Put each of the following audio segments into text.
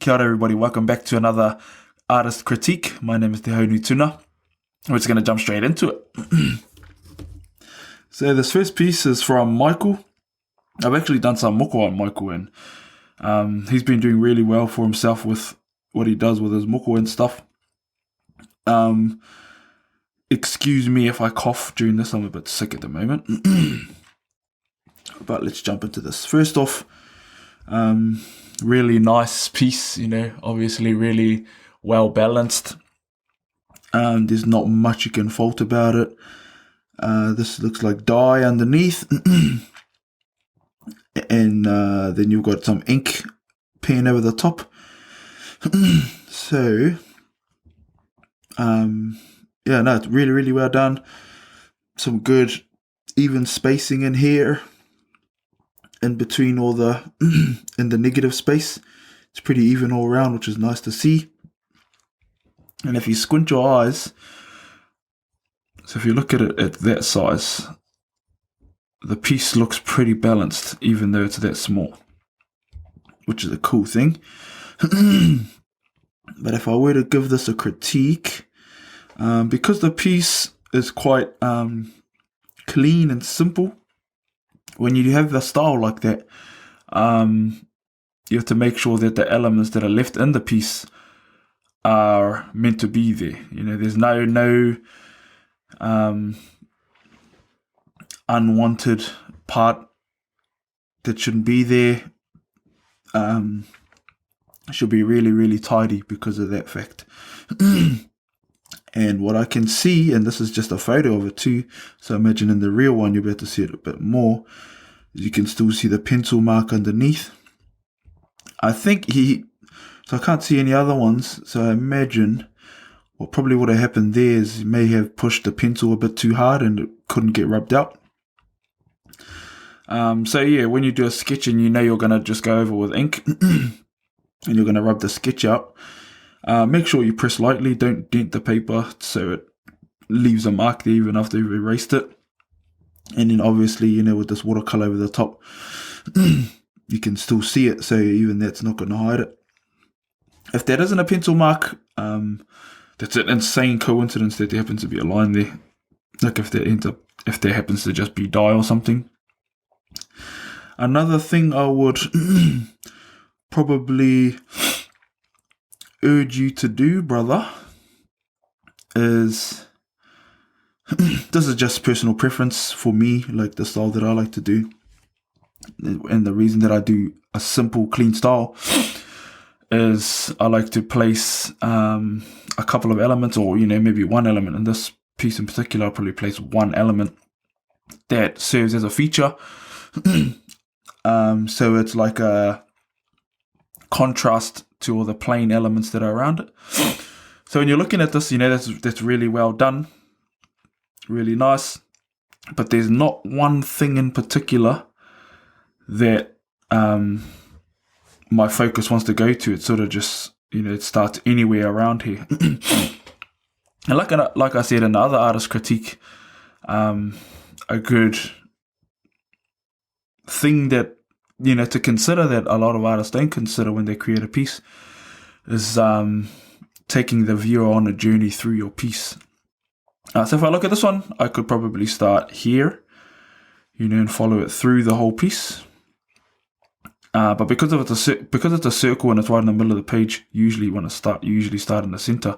Kia ora everybody, welcome back to another artist critique. My name is Te Haunui Tuna. We're just going to jump straight into it. So this first piece is from Michael. I've actually done some moko on Michael, and he's been doing really well for himself with what he does with his moko and stuff. Excuse me if I cough during this, I'm a bit sick at the moment. But let's jump into this. First off, really nice piece, obviously really well balanced. There's not much you can fault about it. This looks like dye underneath. And then you've got some ink pen over the top. So, it's really, really well done. Some good even spacing in here, in between all the in the negative space. It's pretty even all around, which is nice to see. And if you squint your eyes, so if you look at it at that size, the piece looks pretty balanced, even though it's that small, which is a cool thing. But if I were to give this a critique, because the piece is quite clean and simple, when you have the style like that, you have to make sure that the elements that are left in the piece are meant to be there. There's no unwanted part that shouldn't be there. Should be really, really tidy because of that fact. And what I can see, and this is just a photo of it too, so imagine in the real one you'll be able to see it a bit more. You can still see the pencil mark underneath. I think so I can't see any other ones, so I imagine what probably would have happened there is he may have pushed the pencil a bit too hard and it couldn't get rubbed out. So yeah, when you do a sketch and you're going to just go over with ink and you're going to rub the sketch out, make sure you press lightly, don't dent the paper so it leaves a mark there even after you've erased it. And then obviously, with this watercolor over the top, you can still see it, so even that's not going to hide it. If that isn't a pencil mark, that's an insane coincidence that there happens to be a line there. Like if there happens to just be dye or something. Another thing I would probably urge you to do, brother, is this is just personal preference for me, like the style that I like to do. And the reason that I do a simple, clean style is I like to place a couple of elements, or maybe one element. In this piece in particular, I'll probably place one element that serves as a feature. So it's like a contrast to all the plain elements that are around it. So when you're looking at this, that's really well done, really nice. But there's not one thing in particular that my focus wants to go to. It sort of just it starts anywhere around here. And like I said in the other artist critique, a good thing that to consider that a lot of artists don't consider when they create a piece is taking the viewer on a journey through your piece. So if I look at this one, I could probably start here, and follow it through the whole piece. But because it's a circle and it's right in the middle of the page, usually start in the center.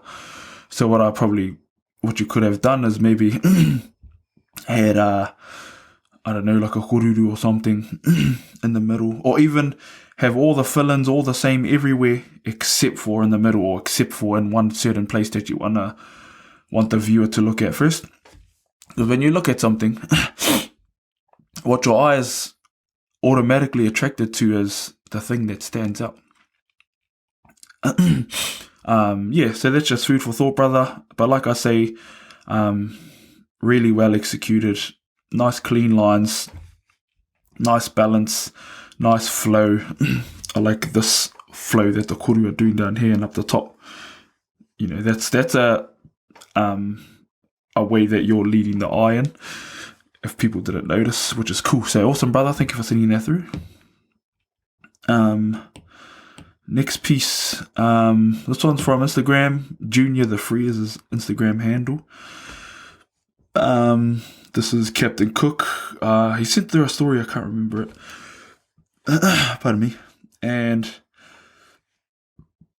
So what you could have done is maybe had I don't know, like a koruru or something in the middle, or even have all the fill-ins all the same everywhere except for in the middle, or except for in one certain place that you want the viewer to look at first. Because when you look at something, what your eye is automatically attracted to is the thing that stands out. So that's just food for thought, brother. But like I say, really well executed, nice clean lines, nice balance, nice flow. I like this flow that the kuru are doing down here and up the top. That's a way that you're leading the eye in, if people didn't notice, which is cool. So awesome, brother. Thank you for sending that through. Next piece, this one's from Instagram. Junior the Free is his Instagram handle. This is Captain Cook. He sent through a story, I can't remember it. Pardon me. And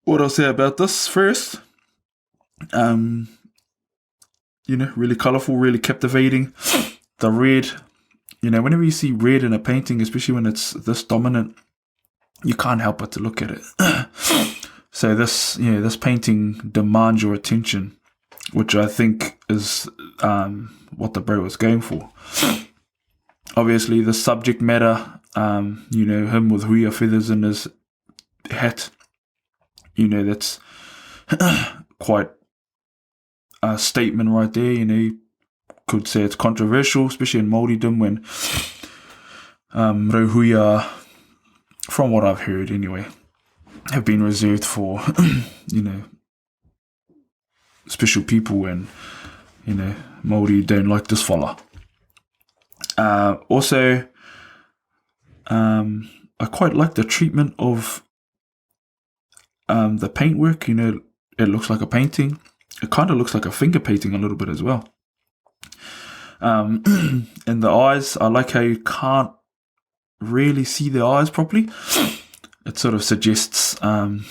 what I'll say about this first, really colourful, really captivating. The red, whenever you see red in a painting, especially when it's this dominant, you can't help but to look at it. So this painting demands your attention, which I think is what the bro was going for. Obviously, the subject matter, him with huia feathers in his hat, that's quite a statement right there. You could say it's controversial, especially in Māoridom, when rauhuia, from what I've heard anyway, have been reserved for, special people, and, Māori don't like this fella. Also, I quite like the treatment of the paintwork. It looks like a painting. It kind of looks like a finger painting a little bit as well. And the eyes, I like how you can't really see the eyes properly. It sort of suggests that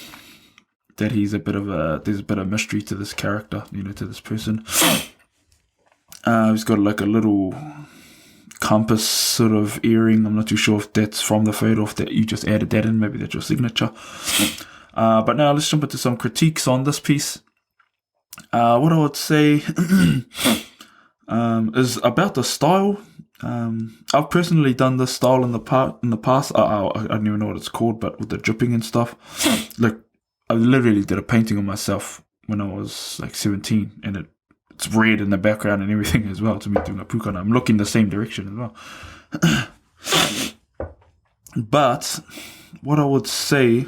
there's a bit of mystery to this character, to this person. He's got like a little compass sort of earring. I'm not too sure if that's from the photo, if that you just added that in, maybe that's your signature. But now let's jump into some critiques on this piece. What I would say is about the style. I've personally done this style in the past. I don't even know what it's called, but with the dripping and stuff. Like, I literally did a painting of myself when I was like 17, and it's red in the background and everything as well, to me doing a pukana. I'm looking the same direction as well. But what I would say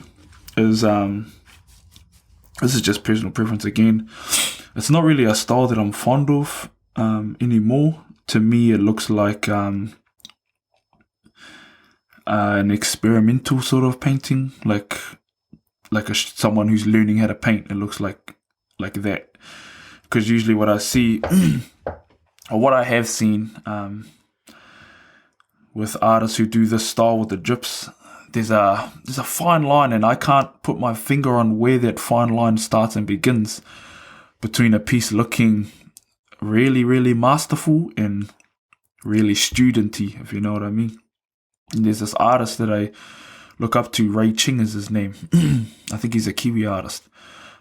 is, this is just personal preference again. It's not really a style that I'm fond of anymore. To me, it looks like an experimental sort of painting, like someone who's learning how to paint. It looks like that. Because usually what I see, or what I have seen with artists who do this style with the drips, there's a fine line, and I can't put my finger on where that fine line starts and begins between a piece looking really, really masterful and really studenty, if you know what I mean. And there's this artist that I look up to, Ray Ching is his name. I think he's a Kiwi artist.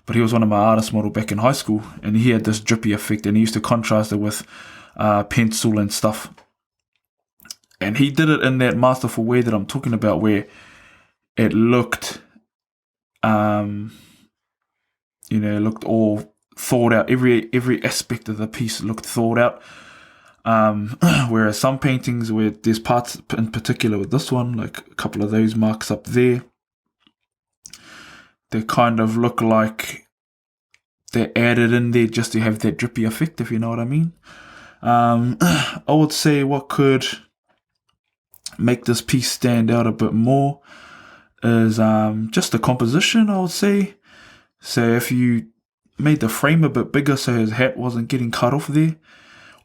But he was one of my artist model back in high school, and he had this drippy effect, and he used to contrast it with pencil and stuff. And he did it in that masterful way that I'm talking about, where it looked, it looked all thought out. Every aspect of the piece looked thought out. Whereas some paintings, where there's parts in particular with this one, like a couple of those marks up there, they kind of look like they're added in there just to have that drippy effect, if you know what I mean. I would say what could make this piece stand out a bit more is just the composition, I would say. So if you made the frame a bit bigger so his hat wasn't getting cut off there,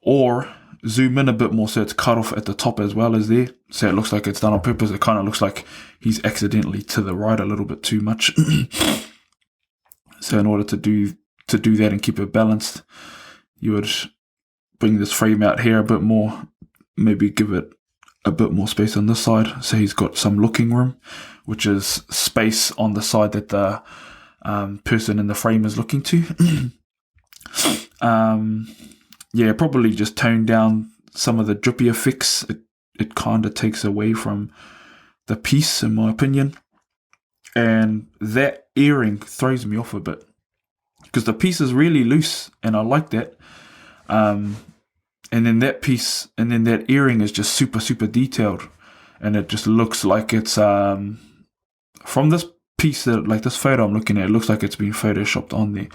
or zoom in a bit more so it's cut off at the top as well as there, so it looks like it's done on purpose. It kind of looks like he's accidentally to the right a little bit too much. So in order to do that and keep it balanced, you would bring this frame out here a bit more, maybe give it a bit more space on this side, so he's got some looking room, which is space on the side that the person in the frame is looking to. Probably just tone down some of the drippy effects. It kind of takes away from the piece, in my opinion. And that earring throws me off a bit, because the piece is really loose, and I like that. And then that piece, and then that earring is just super, super detailed, and it just looks like it's from this piece, that like this photo I'm looking at, it looks like it's been photoshopped on there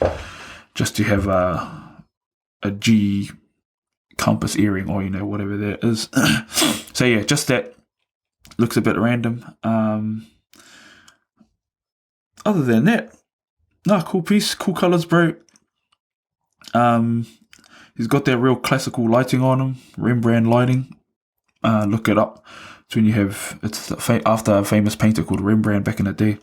just to have a G compass earring, or whatever that is. So yeah, just that looks a bit random. other than that, cool piece, cool colours, bro. He's got that real classical lighting on him, Rembrandt lighting. Look it up. It's when you have, it's after a famous painter called Rembrandt back in the day,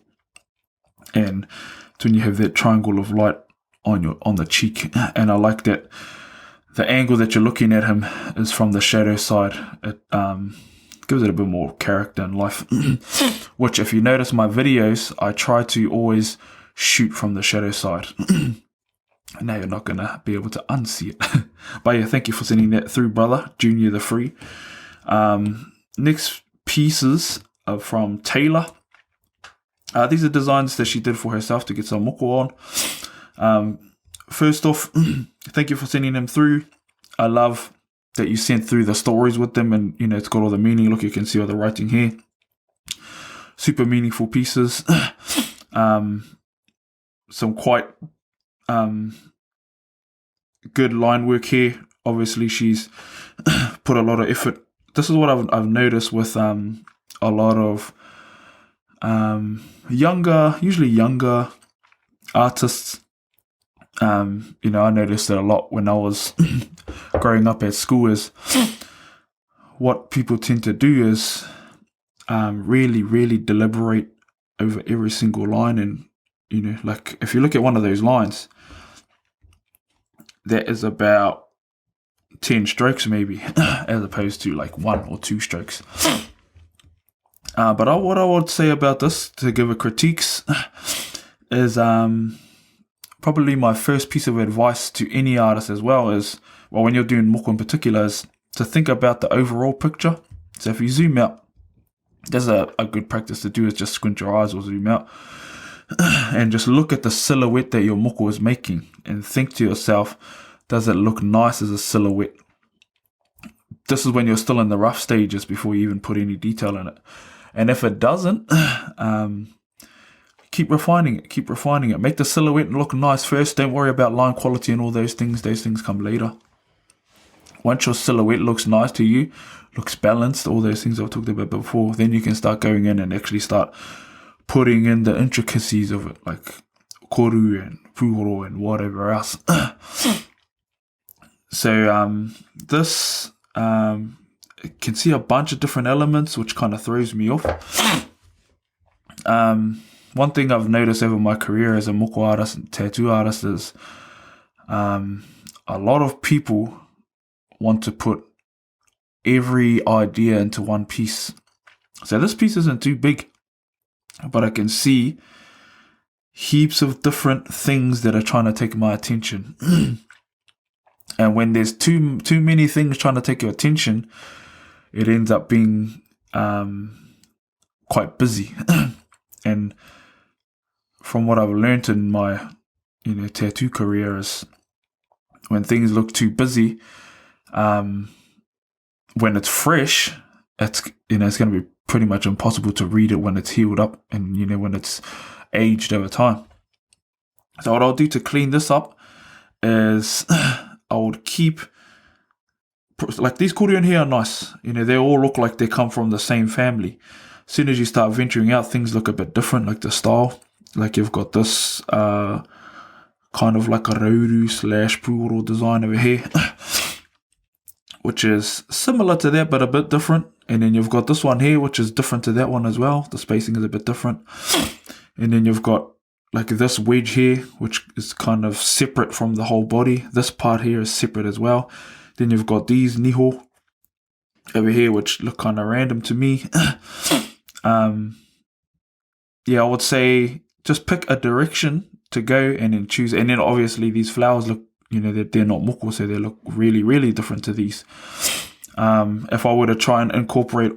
and it's when you have that triangle of light on the cheek. And I like that the angle that you're looking at him is from the shadow side. It gives it a bit more character and life. Which, if you notice my videos, I try to always shoot from the shadow side. Now you're not gonna be able to unsee it. But yeah, thank you for sending that through, brother. Junior the Free. Next pieces are from Taylor. These are designs that she did for herself to get some moko on. First off, thank you for sending them through. I love that you sent through the stories with them, and it's got all the meaning. Look, you can see all the writing here. Super meaningful pieces. Some quite good line work here. Obviously, she's put a lot of effort. This is what I've noticed with a lot of usually younger artists. I noticed it a lot when I was growing up at school. Is what people tend to do is really, really deliberate over every single line, and like if you look at one of those lines, that is about 10 strokes maybe, as opposed to like 1 or 2 strokes. But what I would say about this, to give a critiques, is probably my first piece of advice to any artist as well is, well, when you're doing moko in particular, is to think about the overall picture. So if you zoom out, there's a good practice to do is just squint your eyes or zoom out and just look at the silhouette that your moko is making and think to yourself, does it look nice as a silhouette? This is when you're still in the rough stages before you even put any detail in it. And if it doesn't, keep refining it. Make the silhouette look nice first. Don't worry about line quality and all those things. Those things come later. Once your silhouette looks nice to you, looks balanced, all those things I've talked about before, then you can start going in and actually start putting in the intricacies of it, like koru and puhoro and whatever else. So this, you can see a bunch of different elements, which kind of throws me off. One thing I've noticed over my career as a moko artist and tattoo artist is a lot of people want to put every idea into one piece. So this piece isn't too big, but I can see heaps of different things that are trying to take my attention. And when there's too many things trying to take your attention, it ends up being quite busy. And from what I've learned in my tattoo career is when things look too busy, when it's fresh, it's it's going to be pretty much impossible to read it when it's healed up and when it's aged over time. So what I'll do to clean this up is I would keep, like, these koru in here are nice. They all look like they come from the same family. As soon as you start venturing out, things look a bit different, like the style. Like you've got this kind of like a rauru / puoro design over here, which is similar to that but a bit different. And then you've got this one here, which is different to that one as well. The spacing is a bit different. And then you've got like this wedge here, which is kind of separate from the whole body. This part here is separate as well. Then you've got these niho over here, which look kind of random to me. Yeah, I would say just pick a direction to go and then choose. And then obviously these flowers look, they're not moko, so they look really, really different to these. If I were to try and incorporate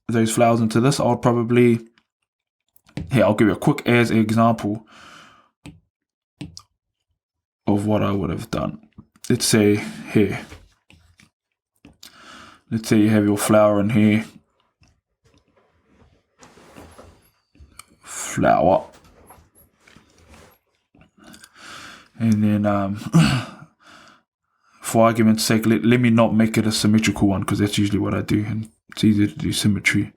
those flowers into this, I would probably, here, I'll give you a quick as example of what I would have done. Let's say here. Let's say you have your flower in here. Flower. And then, for argument's sake, let me not make it a symmetrical one, because that's usually what I do, and it's easier to do symmetry.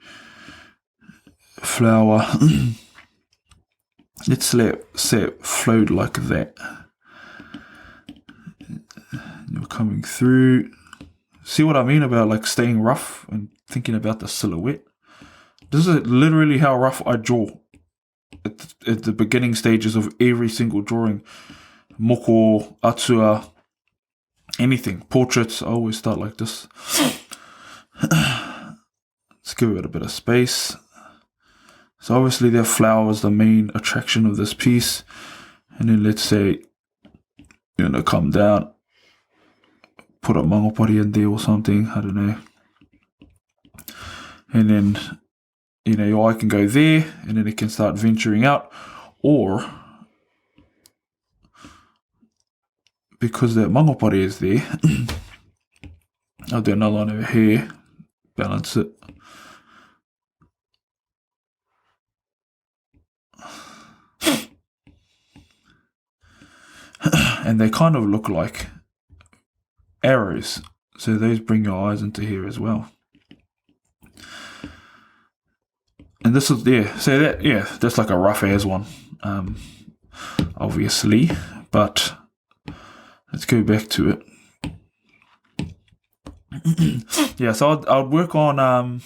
Flower. Let's say it flowed like that. You're coming through. See what I mean about like staying rough and thinking about the silhouette? This is literally how rough I draw at the beginning stages of every single drawing. Moko, atua, anything. Portraits, I always start like this. Let's give it a bit of space. So obviously that flower is the main attraction of this piece. And then let's say you're gonna come down, put a mangopari in there or something, I don't know. And then, your eye can go there, and then it can start venturing out. Or, because that mangopari is there, I'll do another one over here, balance it. And they kind of look like arrows. So those bring your eyes into here as well. And this is, so that's like a rough as one, obviously, but let's go back to it. So I'd work on I'd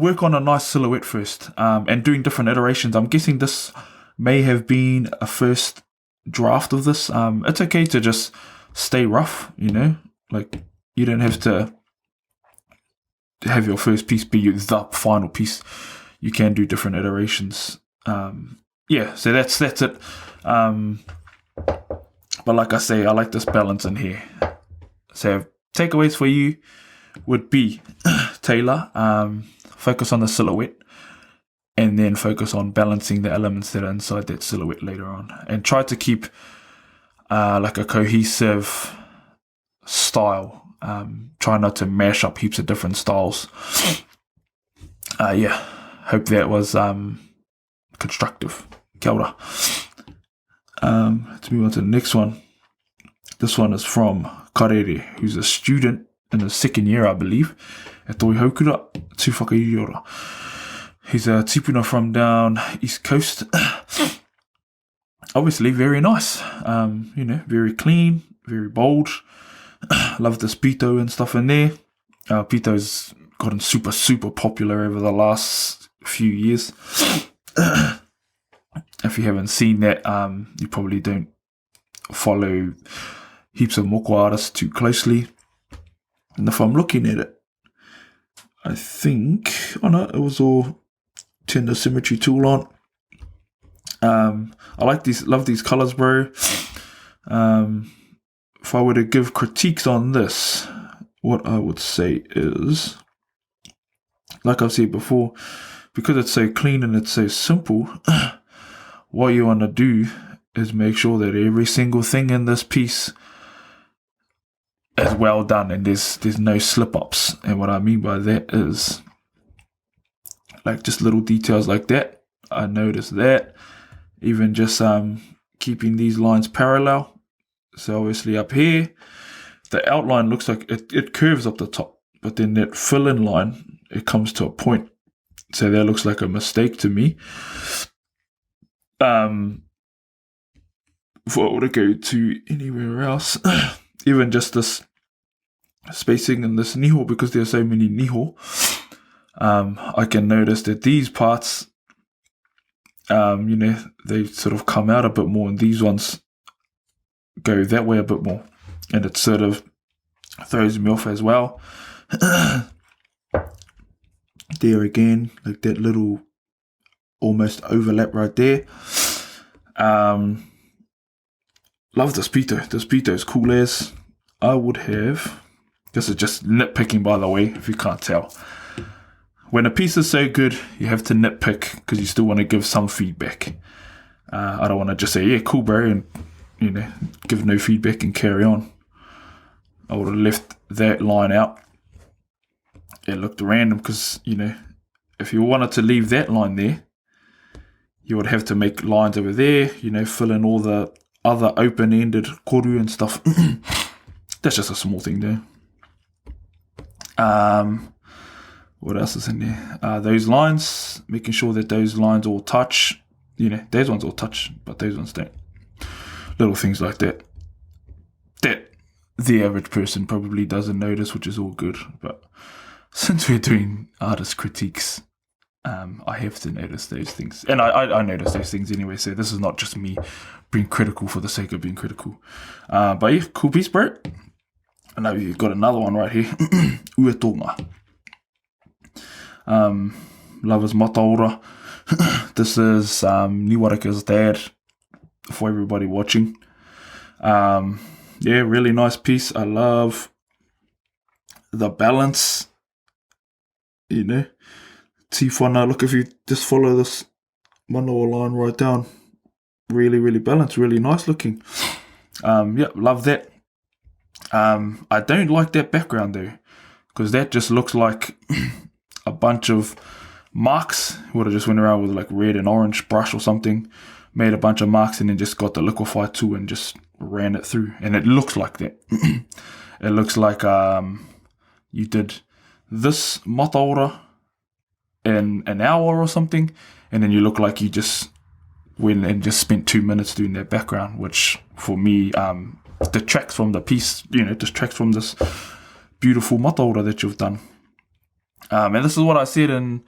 work on a nice silhouette first, and doing different iterations. I'm guessing this may have been a first draft of this. It's okay to just stay rough, like you don't have to have your first piece be the final piece. You can do different iterations. So that's it. But like I say, I like this balance in here. So takeaways for you would be Taylor, focus on the silhouette, and then focus on balancing the elements that are inside that silhouette later on, and try to keep like a cohesive style. Try not to mash up heaps of different styles. Hope that was constructive. Kia ora. Let's move on to the next one. This one is from Karere, who's a student in the second year, I believe, at Toi Haukura, Tū Whakairiora. He's a tipuna from down East Coast. Obviously, very nice. Very clean, very bold. Love this pito and stuff in there. Pito's gotten super, super popular over the last few years. If you haven't seen that, you probably don't follow heaps of moko artists too closely. And if I'm looking at it, I think, it was all tender symmetry tool on. I love these colors, bro. If I were to give critiques on this, what I would say is, like I've said before, because it's so clean and it's so simple, what you want to do is make sure that every single thing in this piece is well done and there's no slip-ups. And what I mean by that is, like, just little details like that. I noticed that. Even just keeping these lines parallel. So obviously up here, the outline looks like it curves up the top, but then that fill-in line, it comes to a point. So that looks like a mistake to me. If I were to go to anywhere else, even just this spacing in this niho, because there are so many niho, I can notice that these parts, they sort of come out a bit more, and these ones go that way a bit more, and it sort of throws me off as well. There again, like that little almost overlap right there. Love this pito. This pito is cool as. I would have, this is just nitpicking by the way, if you can't tell. When a piece is so good, you have to nitpick because you still want to give some feedback. I don't want to just say, yeah, cool, bro, and give no feedback and carry on. I would have left that line out. It looked random because, if you wanted to leave that line there, you would have to make lines over there, fill in all the other open-ended koru and stuff. That's just a small thing there. What else is in there? Those lines, making sure that those lines all touch. Those ones all touch, but those ones don't. Little things like that the average person probably doesn't notice, which is all good. But since we're doing artist critiques, I have to notice those things. And I notice those things anyway, so this is not just me being critical for the sake of being critical. But yeah, cool piece, bro. And now you've got another one right here. Uetonga. Lovers Mataora. This is Niwarika's dad for everybody watching. Yeah, really nice piece. I love the balance. Tiffin, look, if you just follow this manawa line right down, really, really balanced, really nice looking. Yeah, love that. I don't like that background though, because that just looks like a bunch of marks. Would have just went around with like red and orange brush or something, made a bunch of marks, and then just got the liquify tool and just ran it through. And it looks like that. It looks like you did this mataora in an hour or something, and then you look like you just went and just spent 2 minutes doing that background, which for me detracts from the piece, detracts from this beautiful mataora that you've done. And this is what I said in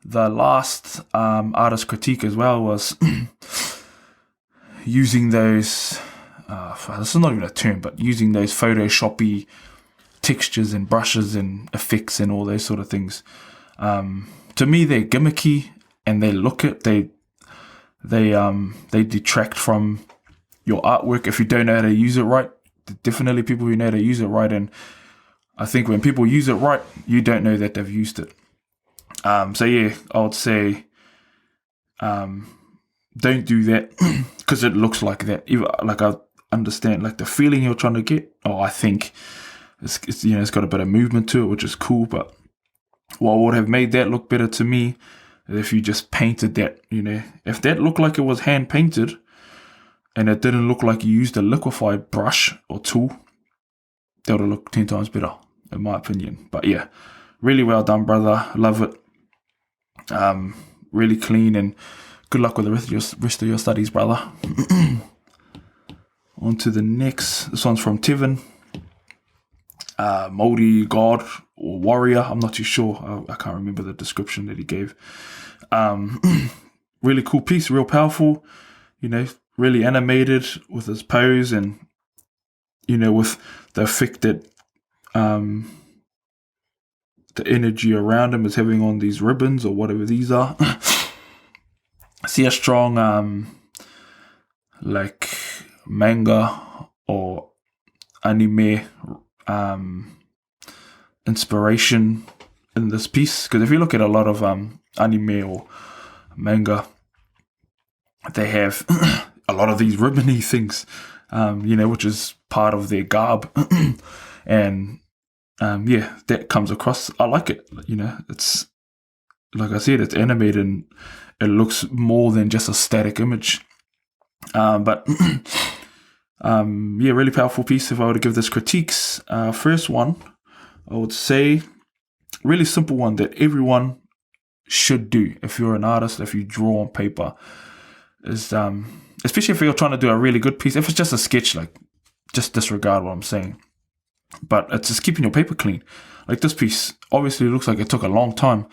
the last artist critique as well, was using those, this is not even a term, but using those Photoshoppy textures and brushes and effects and all those sort of things. To me, they're gimmicky, and they detract from your artwork if you don't know how to use it right. Definitely people who know how to use it right, and I think when people use it right, you don't know that they've used it. So yeah, I would say don't do that, because it looks like that. Like, I understand like the feeling you're trying to get. I think it's got a bit of movement to it, which is cool, but what would have made that look better to me is if you just painted that. If that looked like it was hand painted and it didn't look like you used a liquefied brush or tool, that would have looked 10 times better, in my opinion. But yeah, really well done, brother. Love it. Really clean, and good luck with the rest of your studies, brother. On to the next. This one's from Tiffin. Māori god or warrior, I'm not too sure. I can't remember the description that he gave. Really cool piece, real powerful, really animated with his pose, and with the effect that the energy around him is having on these ribbons or whatever these are. See a strong like manga or anime inspiration in this piece, because if you look at a lot of anime or manga, they have a lot of these ribbony things, which is part of their garb. And yeah, that comes across. I like it. It's, like I said, it's animated and it looks more than just a static image. But yeah, really powerful piece. If I were to give this critiques, first one, I would say really simple one that everyone should do if you're an artist, if you draw on paper, is especially if you're trying to do a really good piece. If it's just a sketch, like, just disregard what I'm saying. But it's just keeping your paper clean. Like this piece obviously looks like it took a long time.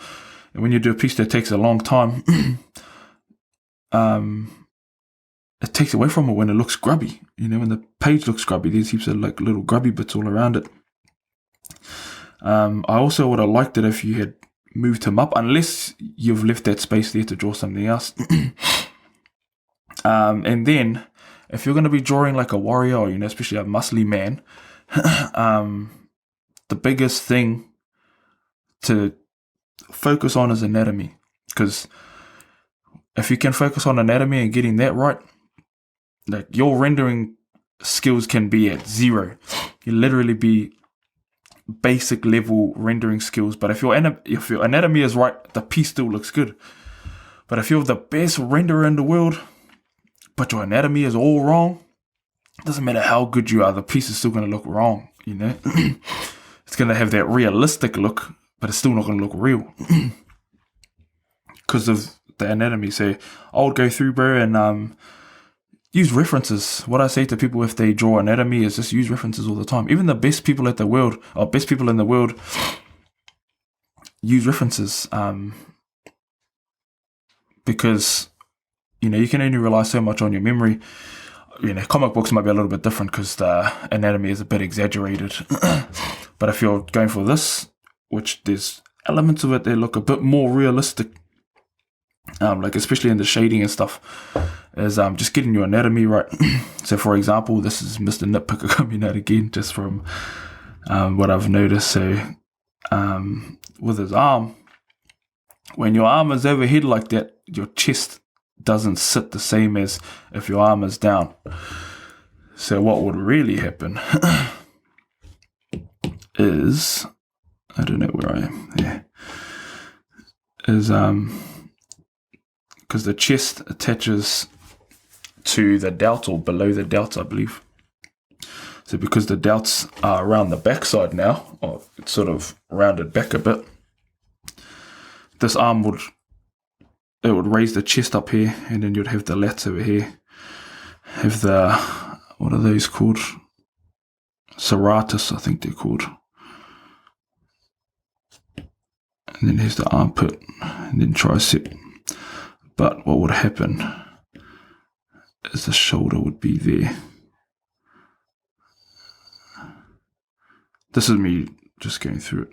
And when you do a piece that takes a long time, it takes away from it when it looks grubby. When the page looks grubby, there's heaps of like little grubby bits all around it. I also would have liked it if you had moved him up, unless you've left that space there to draw something else. And then if you're going to be drawing like a warrior, or especially a muscly man, the biggest thing to focus on is anatomy, because if you can focus on anatomy and getting that right, like, your rendering skills can be at 0. You literally be basic level rendering skills, but if your anatomy is right, the piece still looks good. But if you're the best renderer in the world, but your anatomy is all wrong, it doesn't matter how good you are, the piece is still going to look wrong. It's going to have that realistic look, but it's still not going to look real because of the anatomy. So I would go through, bro, and use references. What I say to people if they draw anatomy is just use references all the time. Even the best people in the world use references, because you can only rely so much on your memory. Comic books might be a little bit different because the anatomy is a bit exaggerated. But if you're going for this, which there's elements of it that look a bit more realistic, like especially in the shading and stuff, is just getting your anatomy right. So for example, this is Mr. Nitpicker coming out again, just from what I've noticed. So with his arm, when your arm is overhead like that, your chest doesn't sit the same as if your arm is down. So what would really happen is, I don't know where I am, is because the chest attaches to the delt, or below the delt, I believe. So because the delts are around the backside now, or it's sort of rounded back a bit, this arm would raise the chest up here, and then you'd have the lats over here, have the, what are those called? Serratus, I think they're called. And then here's the armpit, and then tricep. But what would happen is the shoulder would be there. This is me just going through it.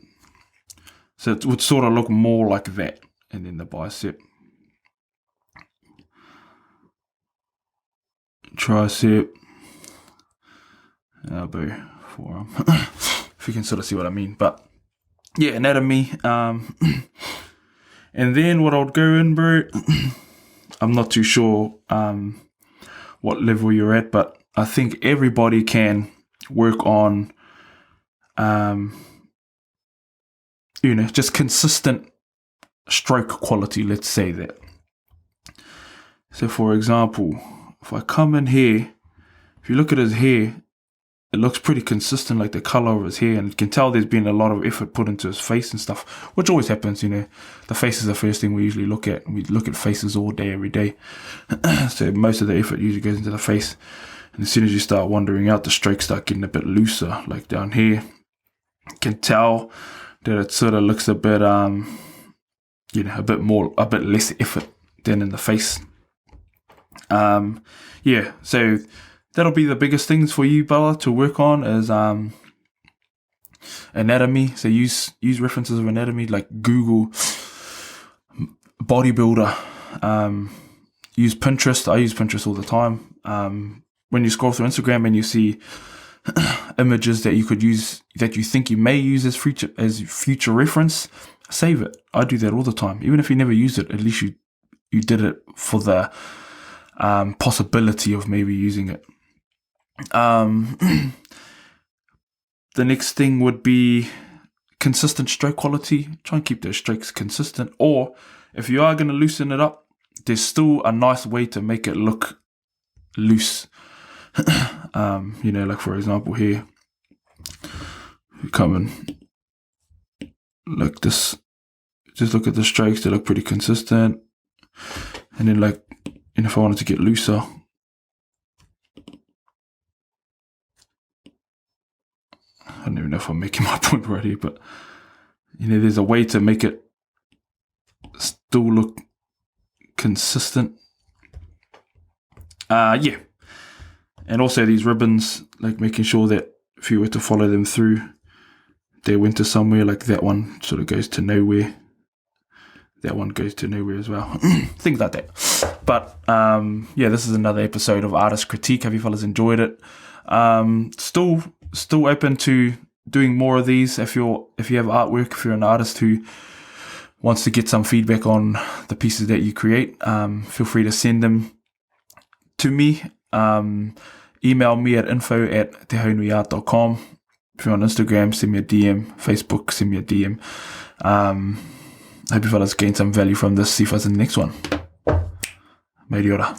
So it would sort of look more like that, and then the bicep. Tricep, elbow, forearm. If you can sort of see what I mean. But yeah, anatomy. And then what I would go in, bro, I'm not too sure what level you're at, but I think everybody can work on just consistent stroke quality, let's say that. So for example, if I come in here, if you look at his hair, it looks pretty consistent, like the color of his hair, and you can tell there's been a lot of effort put into his face and stuff, which always happens. The face is the first thing we usually look at. We look at faces all day, every day. So most of the effort usually goes into the face. And as soon as you start wandering out, the strokes start getting a bit looser, like down here. You can tell that it sort of looks a bit, a bit less effort than in the face. So that'll be the biggest things for you, Bella, to work on is anatomy. So use references of anatomy, like Google bodybuilder. Use Pinterest. I use Pinterest all the time. When you scroll through Instagram and you see images that you could use, that you think you may use as future reference, save it. I do that all the time. Even if you never use it, at least you did it for the possibility of maybe using it. The next thing would be consistent stroke quality. Try and keep those strokes consistent. Or if you are going to loosen it up, there's still a nice way to make it look loose. Like for example here, you come in like this, just look at the strokes, they look pretty consistent. And then if I wanted to get looser, I don't even know if I'm making my point right here, but there's a way to make it still look consistent. And also these ribbons, like making sure that if you were to follow them through, they went to somewhere, like that one sort of goes to nowhere. That one goes to nowhere as well. Things like that. But this is another episode of Artist Critique. Hope you fellas enjoyed it. Still open to doing more of these. If you have artwork, if you're an artist who wants to get some feedback on the pieces that you create, feel free to send them to me. Email me at info@tehaunuiart.com. If you're on Instagram, send me a DM. Facebook, send me a DM. Hope you fellas gained some value from this. See you fellas in the next one. Mei ora.